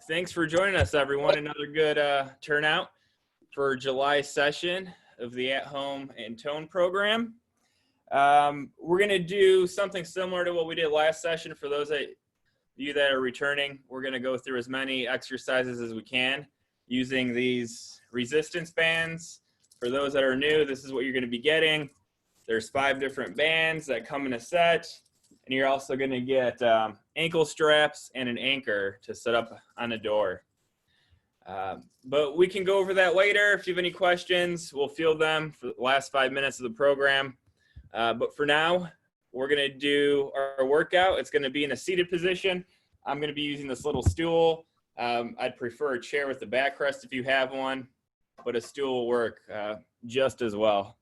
Thanks for joining us, everyone. Another good turnout for July session of the At Home and Tone program. We're going to do something similar to what we did last session. For those of you that are returning, we're going to go through as many exercises as we can using these resistance bands. For those that are new, this is what you're going to be getting. There's 5 different bands that come in a set. And you're also going to get ankle straps and an anchor to set up on a door. But we can go over that later. If you have any questions, we'll field them for the last 5 minutes of the program. But for now, we're going to do our workout. It's going to be in a seated position. I'm going to be using this little stool. I'd prefer a chair with a backrest if you have one, but a stool will work just as well.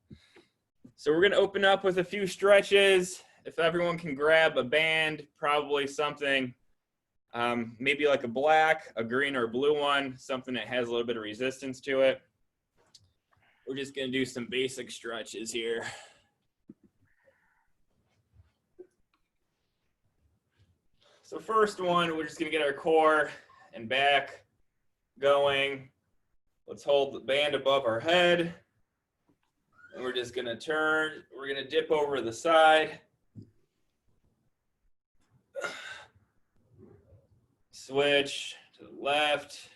So we're going to open up with a few stretches. If everyone can grab a band, probably something, maybe like a black, a green, or a blue one, something that has a little bit of resistance to it. We're just going to do some basic stretches here. So first one, we're just going to get our core and back going. Let's hold the band above our head. And we're just going to turn. We're going to dip over to the side. Switch to the left.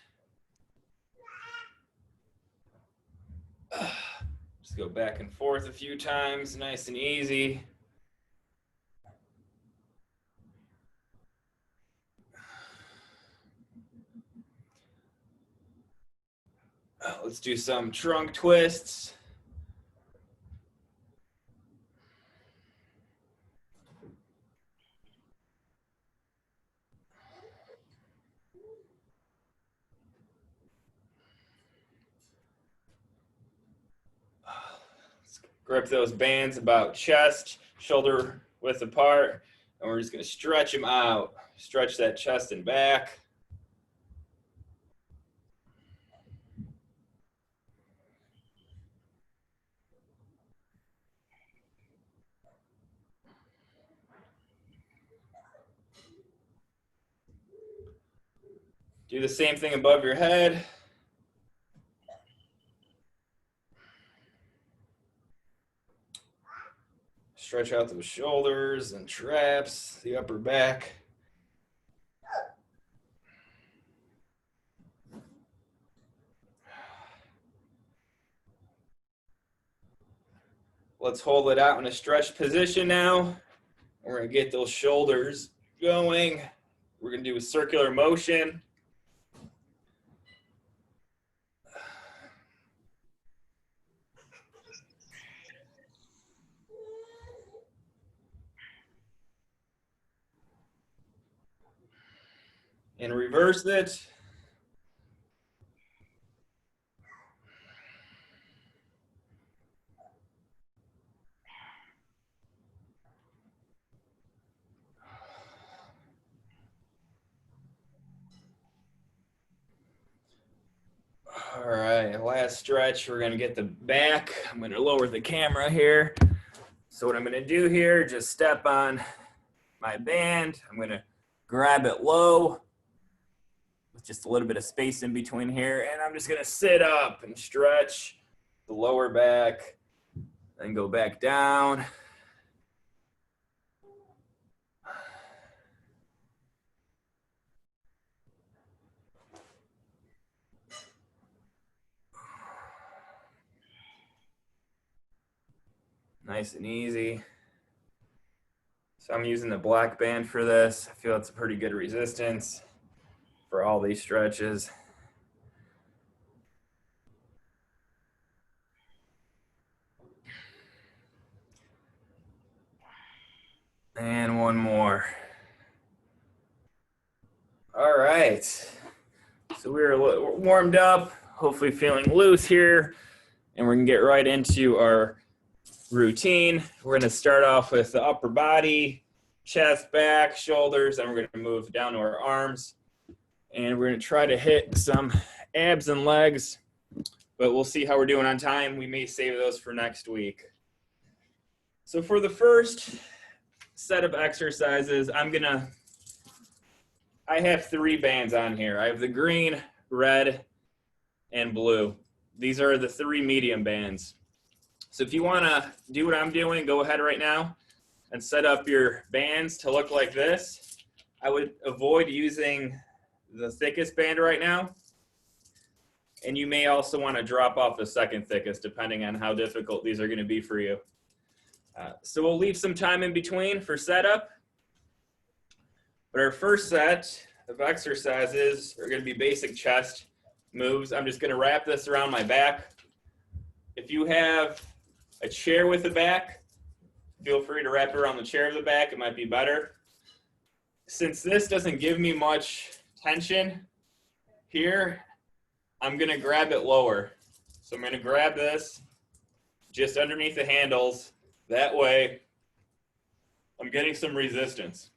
Just go back and forth a few times, nice and easy. Let's do some trunk twists. Grip those bands about chest, shoulder width apart, and we're just going to stretch them out. Stretch that chest and back. Do the same thing above your head. Stretch out those shoulders and traps, the upper back. Let's hold it out in a stretched position now. We're going to get those shoulders going. We're going to do a circular motion. And reverse it. All right, last stretch. We're going to get the back. I'm going to lower the camera here. So what I'm going to do here, just step on my band. I'm going to grab it low with just a little bit of space in between here. And I'm just going to sit up and stretch the lower back, then go back down. Nice and easy. So I'm using the black band for this. I feel it's a pretty good resistance for all these stretches. And one more. All right. So we're warmed up, hopefully feeling loose here, and we're gonna get right into our routine. We're going to start off with the upper body, chest, back, shoulders, and we're going to move down to our arms. And we're going to try to hit some abs and legs, but we'll see how we're doing on time. We may save those for next week. So for the first set of exercises, I'm going to I have 3 bands on here. I have the green, red, and blue. These are the 3 medium bands. So if you want to do what I'm doing, go ahead right now and set up your bands to look like this. I would avoid using the thickest band right now. And you may also want to drop off the second thickest depending on how difficult these are going to be for you. So we'll leave some time in between for setup. But our first set of exercises are going to be basic chest moves. I'm just going to wrap this around my back. If you have a chair with a back, feel free to wrap it around the chair of the back. It might be better. Since this doesn't give me much tension here, I'm going to grab it lower. So I'm going to grab this just underneath the handles. That way, I'm getting some resistance.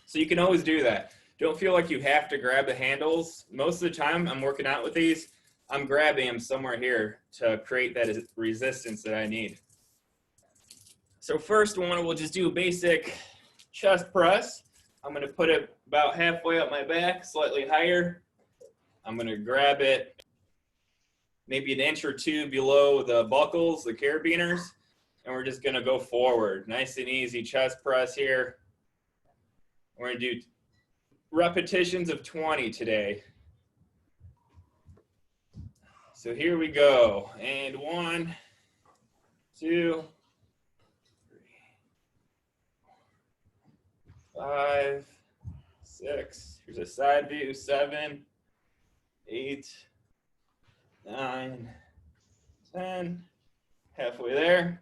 So you can always do that. Don't feel like you have to grab the handles. Most of the time I'm working out with these, I'm grabbing them somewhere here to create that resistance that I need. So first one, we'll just do a basic chest press. I'm going to put it about halfway up my back, slightly higher. I'm going to grab it maybe an inch or 2 below the buckles, the carabiners, and we're just going to go forward. Nice and easy chest press here. We're going to do repetitions of 20 today. So here we go. And 1, 2, 3, 5, 6. Here's a side view. 7, 8, 9, 10. Halfway there.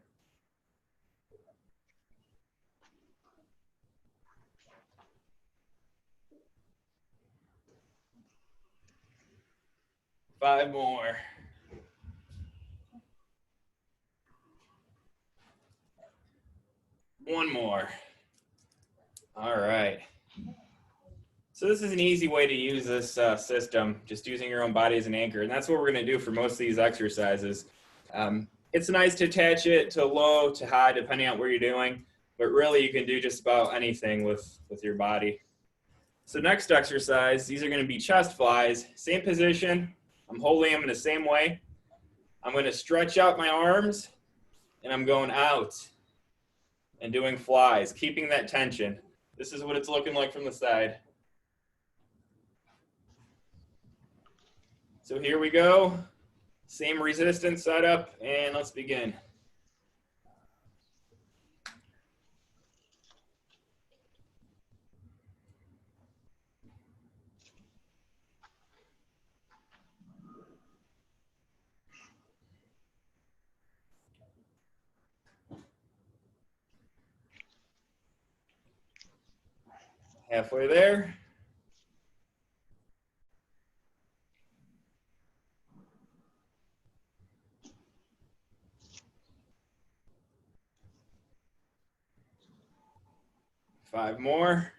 5 more. One more. All right. So this is an easy way to use this system, just using your own body as an anchor. And that's what we're going to do for most of these exercises. It's nice to attach it to low, to high, depending on what you're doing. But really, you can do just about anything with your body. So next exercise, these are going to be chest flies. Same position. I'm holding them in the same way. I'm going to stretch out my arms, and I'm going out and doing flies, keeping that tension. This is what it's looking like from the side. So here we go. Same resistance setup, and let's begin. Halfway there. Five more.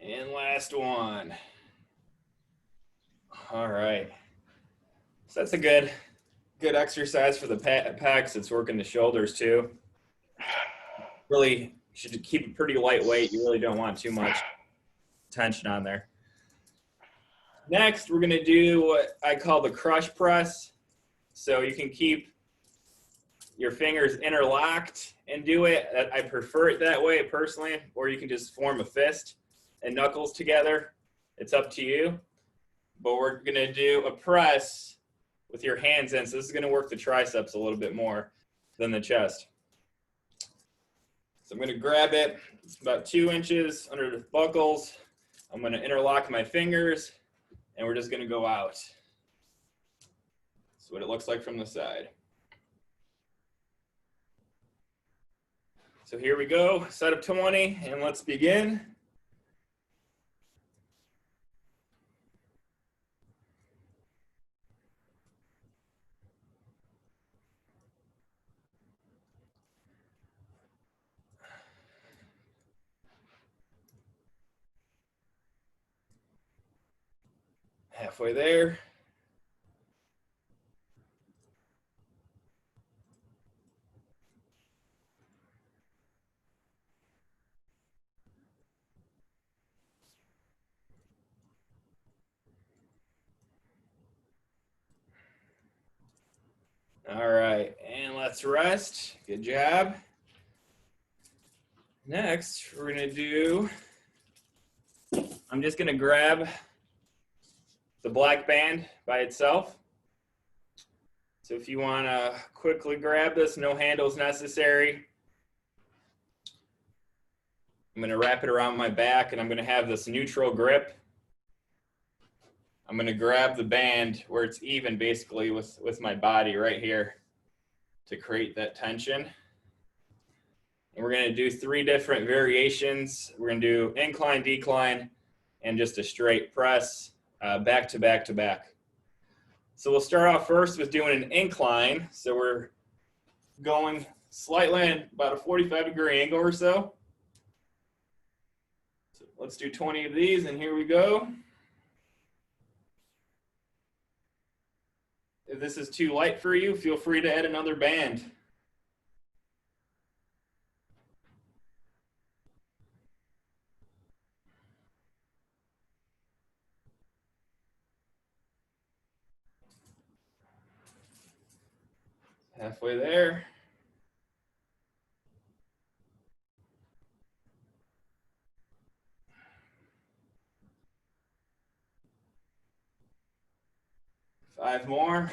And last one. All right. So that's a good exercise for the pecs. It's working the shoulders too. Really should keep it pretty lightweight. You really don't want too much tension on there. Next, we're going to do what I call the crush press. So you can keep your fingers interlocked and do it. I prefer it that way personally, or you can just form a fist and knuckles together. It's up to you. But we're going to do a press with your hands in. So this is going to work the triceps a little bit more than the chest. So I'm going to grab it. It's about 2 inches under the buckles. I'm going to interlock my fingers, and we're just going to go out. That's what it looks like from the side. So here we go, set up 20, and let's begin. Halfway there. All right, and let's rest. Good job. Next, we're gonna do, I'm just gonna grab the black band by itself. So if you wanna quickly grab this, no handles necessary. I'm gonna wrap it around my back and I'm gonna have this neutral grip. I'm gonna grab the band where it's even basically with my body right here to create that tension. And we're gonna do 3 different variations. We're gonna do incline, decline, and just a straight press, back to back to back. So we'll start off first with doing an incline. So we're going slightly about a 45-degree angle or so. So let's do 20 of these, and here we go. If this is too light for you, feel free to add another band. Halfway there. Five more.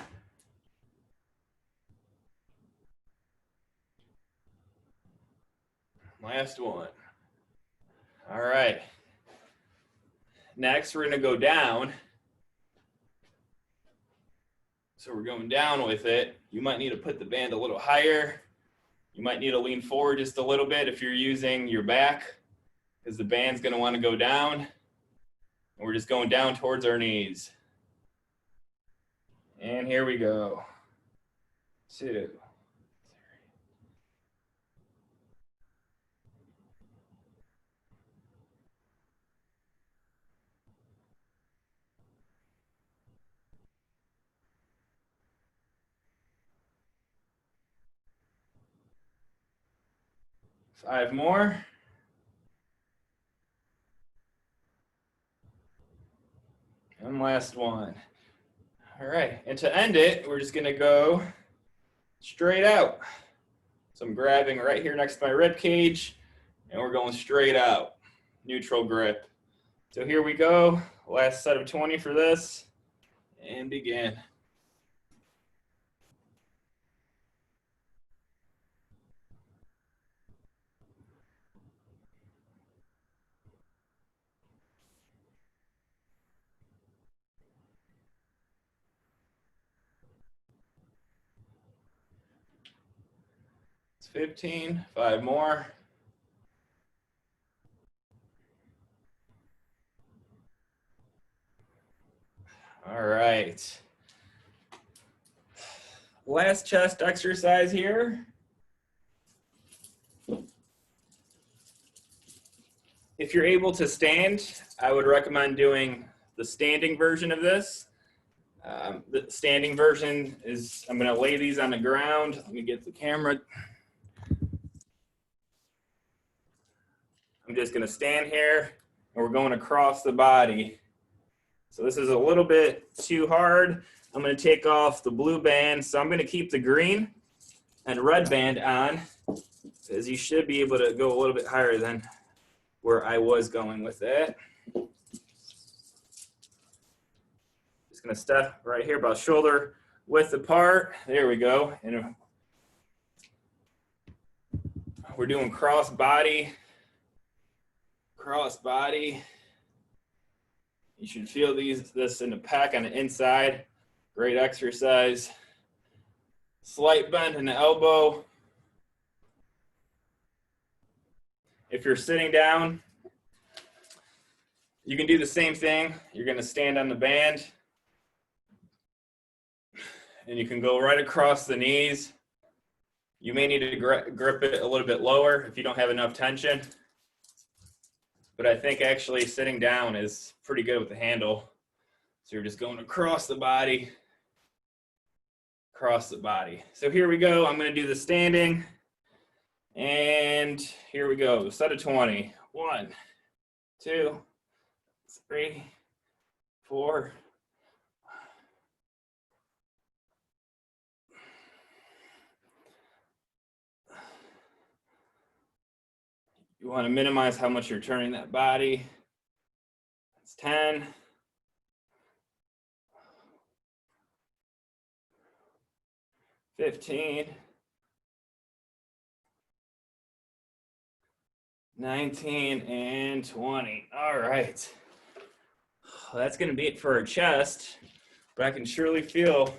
Last one. All right. Next, we're gonna go down. So we're going down with it. You might need to put the band a little higher. You might need to lean forward just a little bit if you're using your back, because the band's gonna wanna go down. And we're just going down towards our knees. And here we go. 2. 5 more. And last one. All right, and to end it, we're just gonna go straight out. So I'm grabbing right here next to my rib cage, and we're going straight out. Neutral grip. So here we go. Last set of 20 for this, and begin. It's 15, 5 more. All right. Last chest exercise here. If you're able to stand, I would recommend doing the standing version of this. The standing version is, I'm gonna lay these on the ground. Let me get the camera. I'm just gonna stand here and we're going across the body. So this is a little bit too hard. I'm gonna take off the blue band. So I'm gonna keep the green and red band on, because you should be able to go a little bit higher than where I was going with it. Just gonna step right here about shoulder width apart. There we go. And we're doing cross body. Cross body. You should feel this in the pack on the inside. Great exercise. Slight bend in the elbow. If you're sitting down, you can do the same thing. You're gonna stand on the band and you can go right across the knees. You may need to grip it a little bit lower if you don't have enough tension. But I think actually sitting down is pretty good with the handle. So you're just going across the body, across the body. So here we go. I'm gonna do the standing. And here we go, set of 20. 1, 2, 3, 4, You want to minimize how much you're turning that body. That's 10. 15. 19 and 20. All right. Well, that's going to be it for our chest, but I can surely feel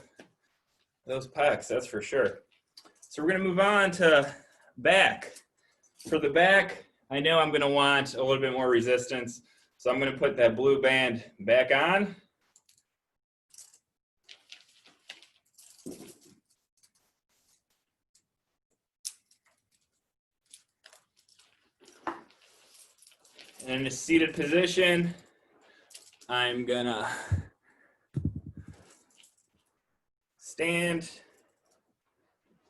those pecs, that's for sure. So we're going to move on to back. For the back, I know I'm going to want a little bit more resistance, so I'm going to put that blue band back on. And in a seated position, I'm gonna stand.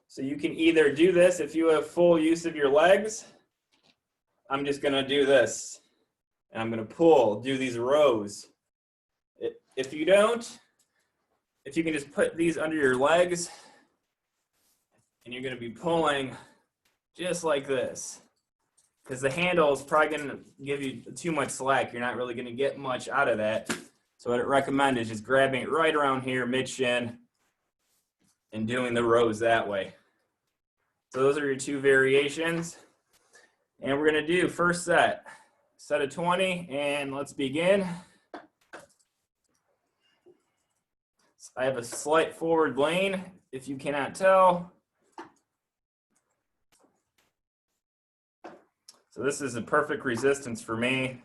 So you can either do this if you have full use of your legs. I'm just gonna do this. And I'm gonna pull, do these rows. If you don't, if you can just put these under your legs, and you're gonna be pulling just like this. Because the handle is probably going to give you too much slack. You're not really going to get much out of that. So what I recommend is just grabbing it right around here, mid-shin, and doing the rows that way. So those are your two variations. And we're going to do first set of 20, and let's begin. I have a slight forward lane, if you cannot tell. So this is a perfect resistance for me.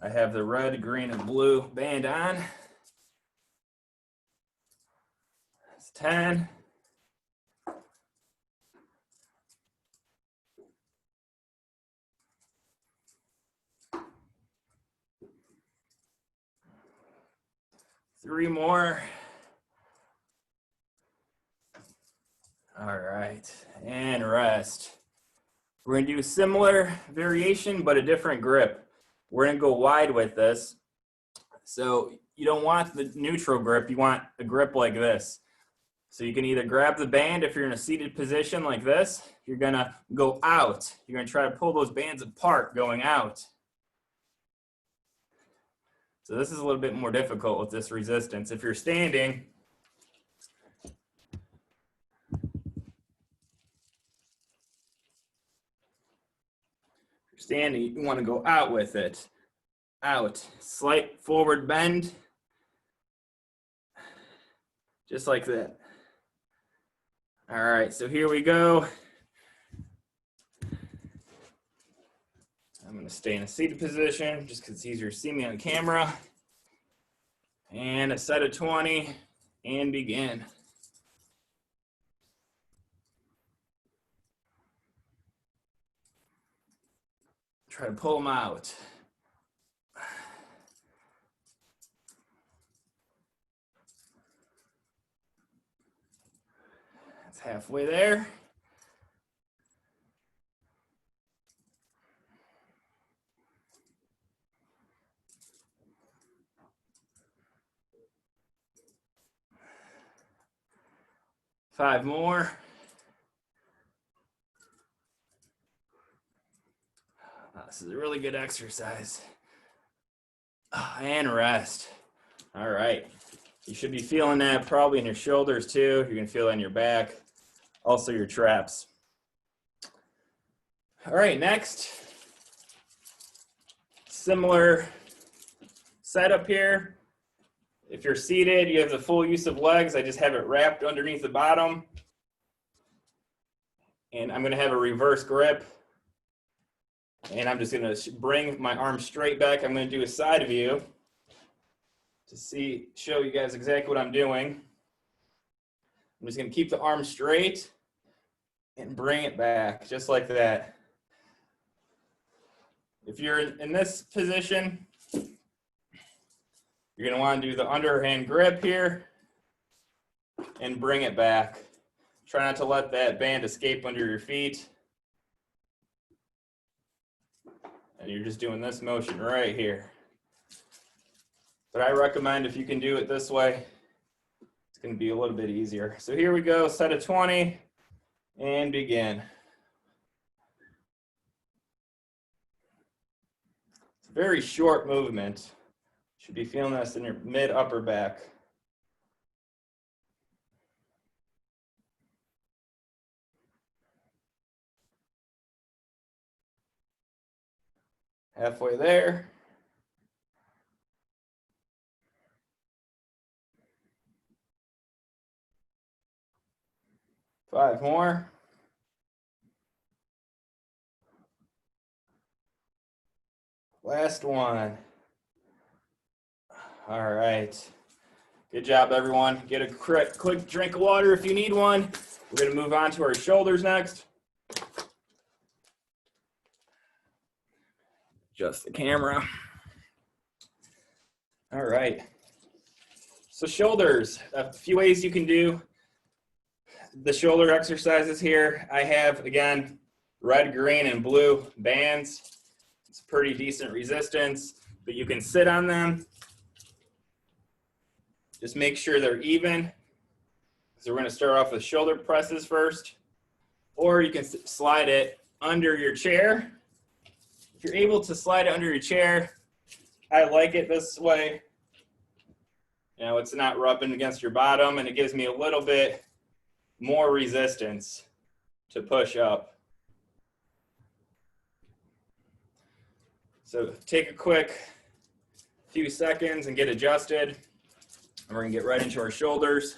I have the red, green, and blue band on. That's 10. Three more. All right, and rest. We're going to do a similar variation, but a different grip. We're going to go wide with this. So you don't want the neutral grip. You want a grip like this. So you can either grab the band if you're in a seated position like this. You're going to go out. You're going to try to pull those bands apart going out. So this is a little bit more difficult with this resistance. If you're standing, you want to go out with it. Out. Slight forward bend. Just like that. All right, so here we go. I'm going to stay in a seated position just because it's easier to see me on camera. And a set of 20, and begin. Try to pull them out. That's halfway there. Five more. This is a really good exercise. And rest. All right. You should be feeling that probably in your shoulders too. You're going to feel it on your back. Also your traps. All right, next. Similar setup here. If you're seated, you have the full use of legs. I just have it wrapped underneath the bottom. And I'm going to have a reverse grip. And I'm just going to bring my arm straight back. I'm going to do a side view to show you guys exactly what I'm doing. I'm just going to keep the arm straight and bring it back just like that. If you're in this position, you're going to want to do the underhand grip here and bring it back. Try not to let that band escape under your feet. And you're just doing this motion right here. But I recommend if you can do it this way, it's going to be a little bit easier. So here we go, set of 20, and begin. Very short movement. Should be feeling this in your mid upper back. Halfway there. Five more. Last one. All right. Good job, everyone. Get a quick drink of water if you need one. We're going to move on to our shoulders next. Adjust the camera. All right. So shoulders, a few ways you can do the shoulder exercises here. I have, again, red, green, and blue bands. It's pretty decent resistance, but you can sit on them. Just make sure they're even. So we're going to start off with shoulder presses first, or you can slide it under your chair. If you're able to slide it under your chair, I like it this way. You know, it's not rubbing against your bottom, and it gives me a little bit more resistance to push up. So take a quick few seconds and get adjusted. And we're gonna get right into our shoulders.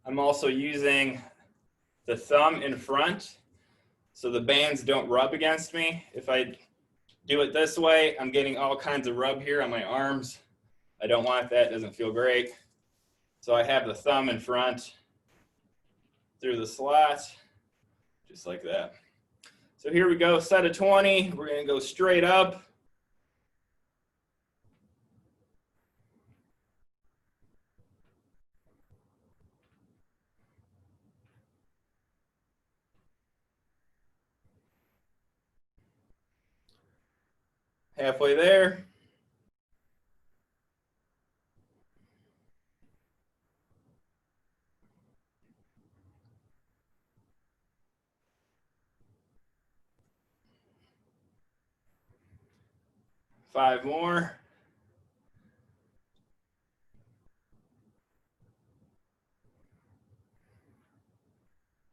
I'm also using the thumb in front so the bands don't rub against me. If I do it this way, I'm getting all kinds of rub here on my arms. I don't want that, it doesn't feel great. So I have the thumb in front through the slot, just like that. So here we go, set of 20. We're gonna go straight up. Halfway there. Five more.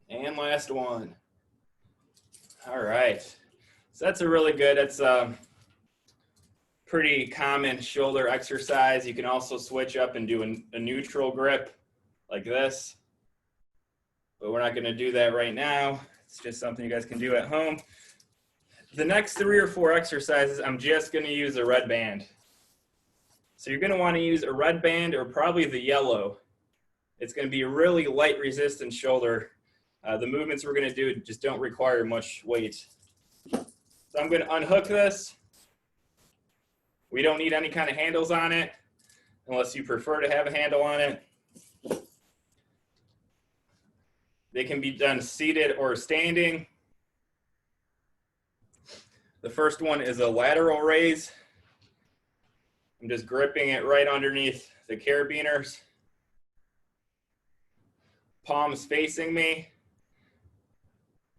And last one. All right. So that's a really good, it's a pretty common shoulder exercise. You can also switch up and do a neutral grip like this. But we're not going to do that right now. It's just something you guys can do at home. The next 3 or 4 exercises, I'm just going to use a red band. So you're going to want to use a red band or probably the yellow. It's going to be a really light resistance shoulder. The movements we're going to do just don't require much weight. So I'm going to unhook this. We don't need any kind of handles on it unless you prefer to have a handle on it. They can be done seated or standing. The first one is a lateral raise. I'm just gripping it right underneath the carabiners. Palms facing me.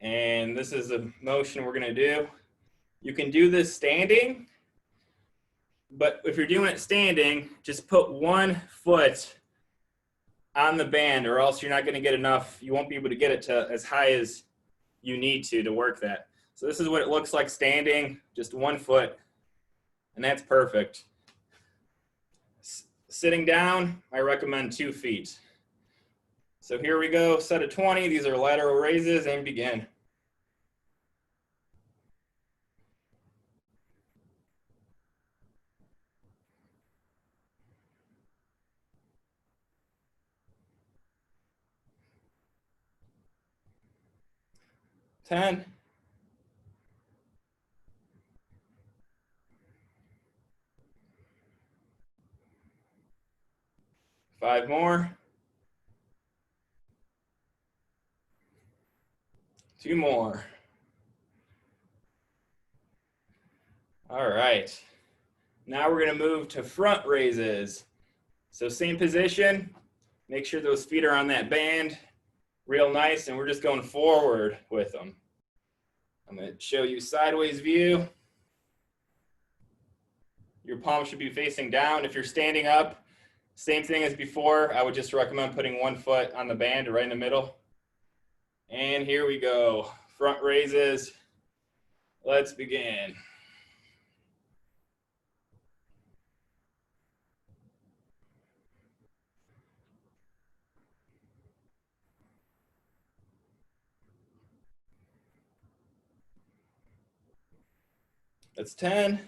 And this is the motion we're gonna do. You can do this standing, but if you're doing it standing, just put one foot on the band or else you're not gonna get enough. You won't be able to get it to as high as you need to work that. So this is what it looks like standing, just one foot, and that's perfect. Sitting down, I recommend 2 feet. So here we go, set of 20. These are lateral raises and begin. Ten. 5 more. 2 more. All right. Now we're gonna move to front raises. So same position, make sure those feet are on that band real nice, and we're just going forward with them. I'm gonna show you sideways view. Your palm should be facing down. If you're standing up, same thing as before. I would just recommend putting one foot on the band right in the middle. And here we go, front raises. Let's begin. That's 10.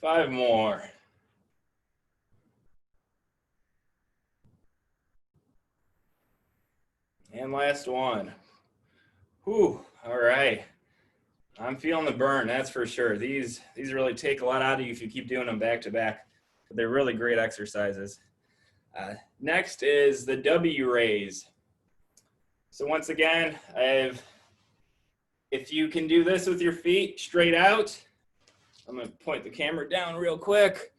5 more. And last one. Whew, all right. I'm feeling the burn, that's for sure. These really take a lot out of you if you keep doing them back to back. But they're really great exercises. Next is the W raise. So once again, if you can do this with your feet straight out, I'm gonna point the camera down real quick.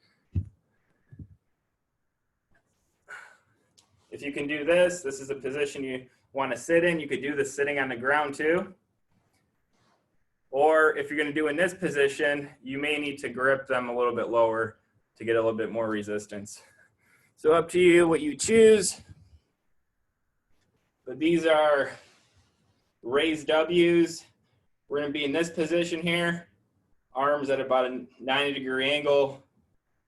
If you can do this, this is a position you want to sit in. You could do this sitting on the ground too. Or if you're going to do in this position, you may need to grip them a little bit lower to get a little bit more resistance. So up to you what you choose. But these are raised W's. We're going to be in this position here. Arms at about a 90-degree angle,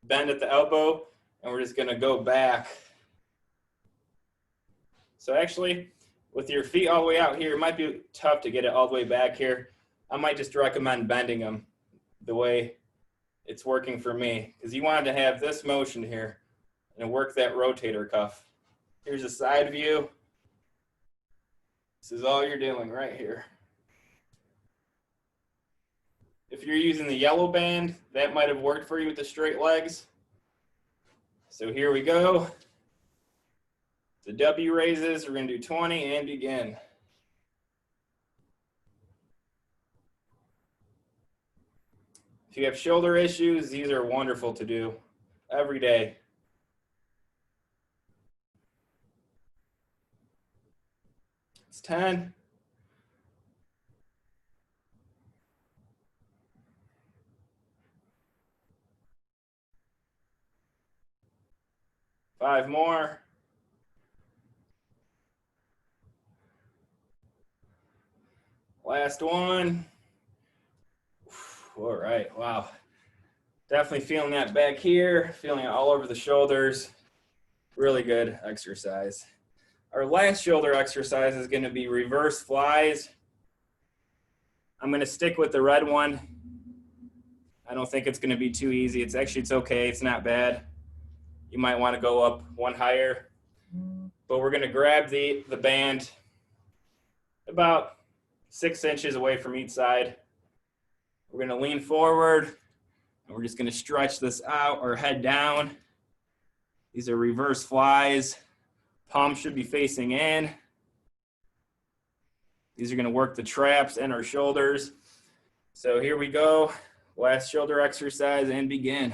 bend at the elbow, and we're just going to go back. So actually, with your feet all the way out here, it might be tough to get it all the way back here. I might just recommend bending them the way it's working for me, because you wanted to have this motion here and work that rotator cuff. Here's a side view. This is all you're doing right here. If you're using the yellow band, that might have worked for you with the straight legs. So here we go. The W raises, we're going to do 20 and begin. If you have shoulder issues, these are wonderful to do every day. It's 10. 5 more. Last one. All right, wow. Definitely feeling that back here, feeling it all over the shoulders. Really good exercise. Our last shoulder exercise is going to be reverse flies. I'm going to stick with the red one. I don't think it's going to be too easy. It's okay. It's not bad. You might want to go up one higher. But we're going to grab the band about 6 inches away from each side. We're going to lean forward, and we're just going to stretch this out or head down. These are reverse flies. Palms should be facing in. These are going to work the traps and our shoulders. So here we go. Last shoulder exercise and begin.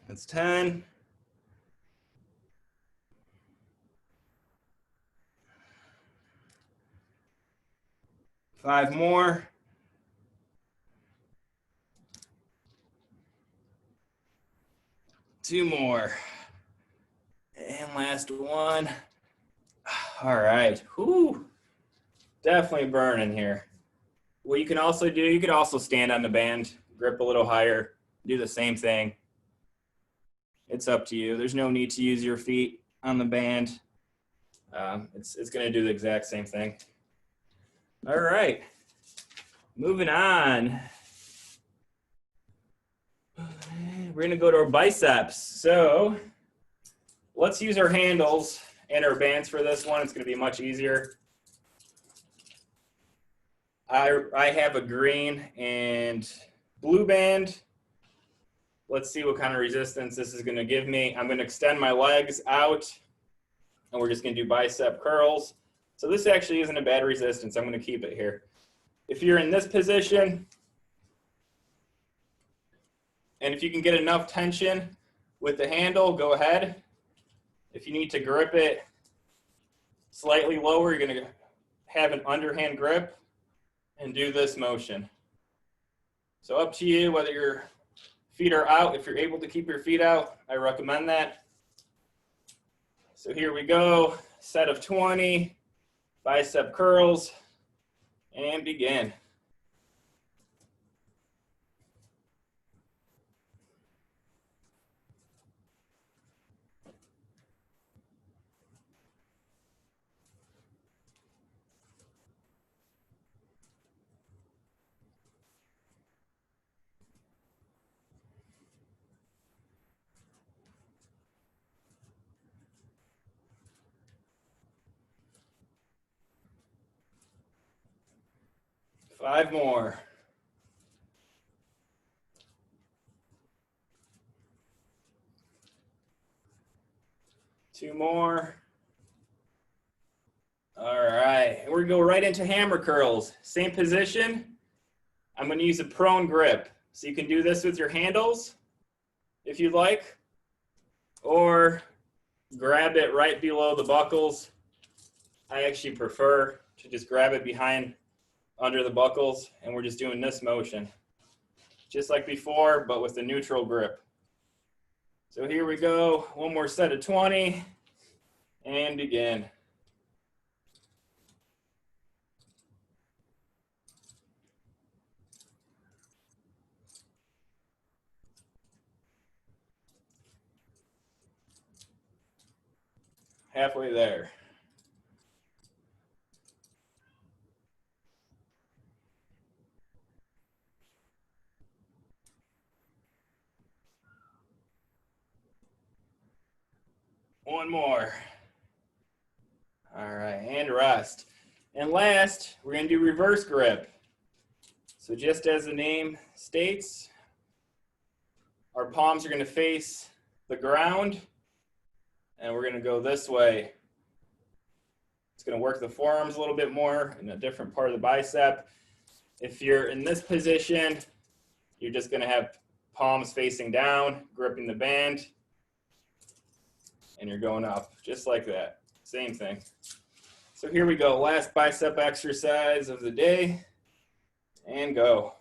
That's 10. 5 more. Two more. And last one. All right. Whew. Definitely burning here. What you can also do, you could also stand on the band, grip a little higher, do the same thing. It's up to you. There's no need to use your feet on the band. It's going to do the exact same thing. All right. Moving on. We're going to go to our biceps. So let's use our handles and/or bands for this one. It's going to be much easier. I have a green and blue band. Let's see what kind of resistance this is going to give me. I'm going to extend my legs out, and we're just going to do bicep curls. So this actually isn't a bad resistance. I'm going to keep it here. If you're in this position, and if you can get enough tension with the handle, go ahead. If you need to grip it slightly lower, you're going to have an underhand grip and do this motion. So up to you whether your feet are out. If you're able to keep your feet out, I recommend that. So here we go, set of 20, bicep curls, and begin. Five more. Two more. All right, and we're gonna go right into hammer curls. Same position. I'm gonna use a prone grip. So you can do this with your handles if you'd like, or grab it right below the buckles. I actually prefer to just grab it behind under the buckles, and we're just doing this motion. Just like before, but with the neutral grip. So here we go, one more set of 20, and begin. Halfway there. One more. All right, and rest. And last, we're gonna do reverse grip. So just as the name states, our palms are gonna face the ground, and we're gonna go this way. It's gonna work the forearms a little bit more in a different part of the bicep. If you're in this position, you're just gonna have palms facing down, gripping the band, and you're going up, just like that. Same thing. So here we go, last bicep exercise of the day, and go.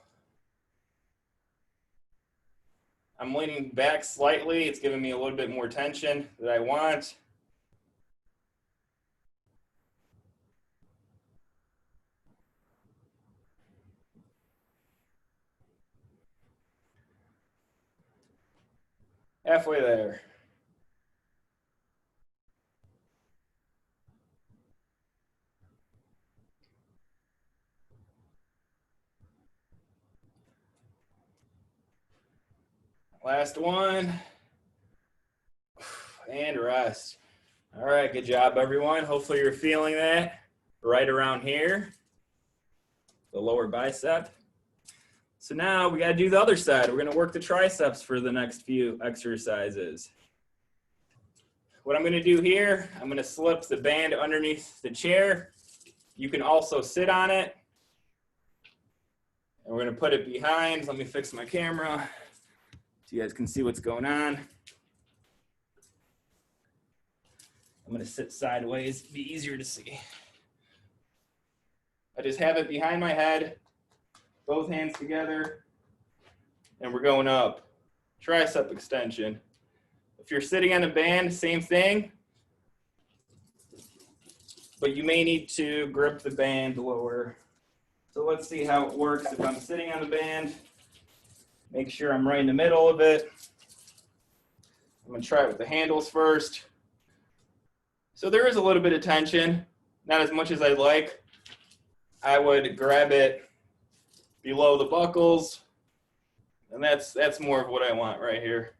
I'm leaning back slightly. It's giving me a little bit more tension that I want. Halfway there. Last one. And rest. All right, good job, everyone. Hopefully you're feeling that right around here, the lower bicep. So now we got to do the other side. We're going to work the triceps for the next few exercises. What I'm going to do here, I'm going to slip the band underneath the chair. You can also sit on it. And we're going to put it behind. Let me fix my camera so you guys can see what's going on. I'm going to sit sideways, be easier to see. I just have it behind my head, both hands together, and we're going up. Tricep extension. If you're sitting on a band, same thing, but you may need to grip the band lower. So let's see how it works if I'm sitting on the band. Make sure I'm right in the middle of it. I'm going to try it with the handles first. So there is a little bit of tension, not as much as I'd like. I would grab it below the buckles, and that's more of what I want right here.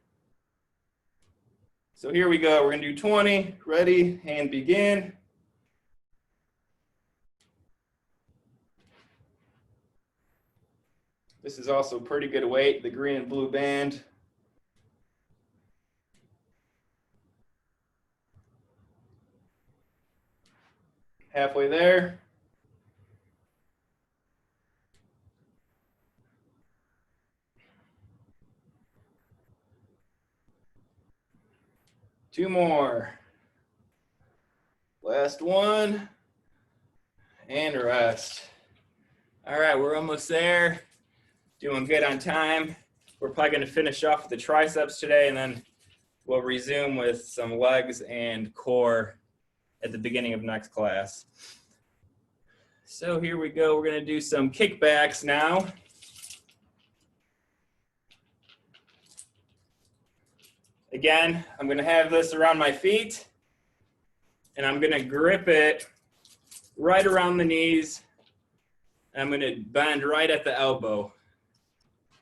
So here we go. We're gonna do 20. Ready and begin. This is also pretty good weight, the green and blue band. Halfway there. Two more. Last one. And rest. All right, we're almost there. Doing good on time. We're probably going to finish off with the triceps today, and then we'll resume with some legs and core at the beginning of next class. So here we go. We're going to do some kickbacks now. Again, I'm going to have this around my feet, and I'm going to grip it right around the knees. I'm going to bend right at the elbow.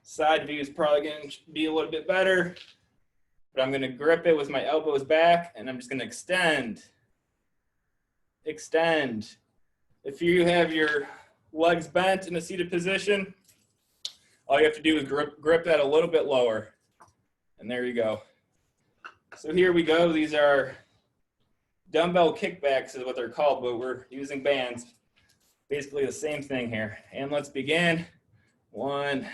Side view is probably going to be a little bit better, but I'm going to grip it with my elbows back, and I'm just going to extend. Extend. If you have your legs bent in a seated position, all you have to do is grip that a little bit lower. And there you go. So here we go. These are dumbbell kickbacks is what they're called, but we're using bands. Basically the same thing here. And let's begin. 1, 2.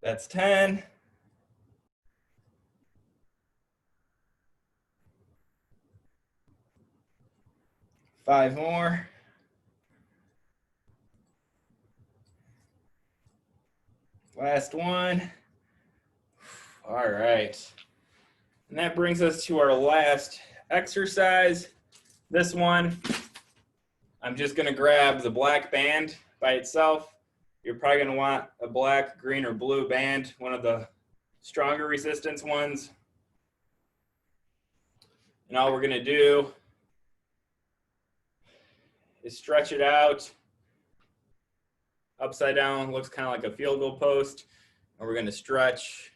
That's 10. 5 more. Last one. All right. And that brings us to our last exercise. This one, I'm just going to grab the black band by itself. You're probably going to want a black, green, or blue band, one of the stronger resistance ones. And all we're going to do is stretch it out. Upside down, looks kind of like a field goal post. And we're going to stretch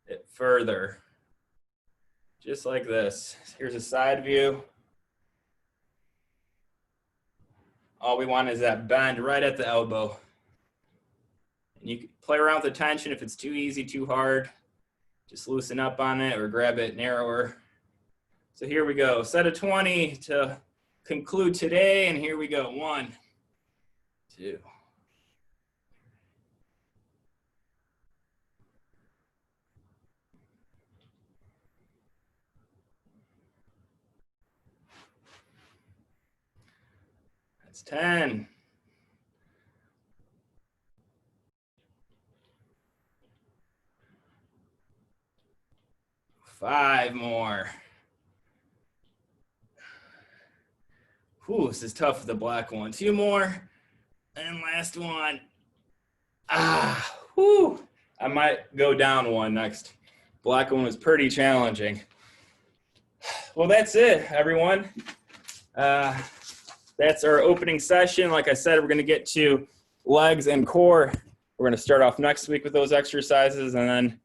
it further, just like this. Here's a side view. All we want is that bend right at the elbow. And you can play around with the tension if it's too easy, too hard. Just loosen up on it or grab it narrower. So here we go. Set of 20 to conclude today. And here we go. 1, 2. That's 10. 5 more. Whew, this is tough with the black one. 2 more. And last one. Whew. I might go down one next. Black one was pretty challenging. Well, that's it, everyone. That's our opening session. Like I said, we're going to get to legs and core. We're going to start off next week with those exercises, and then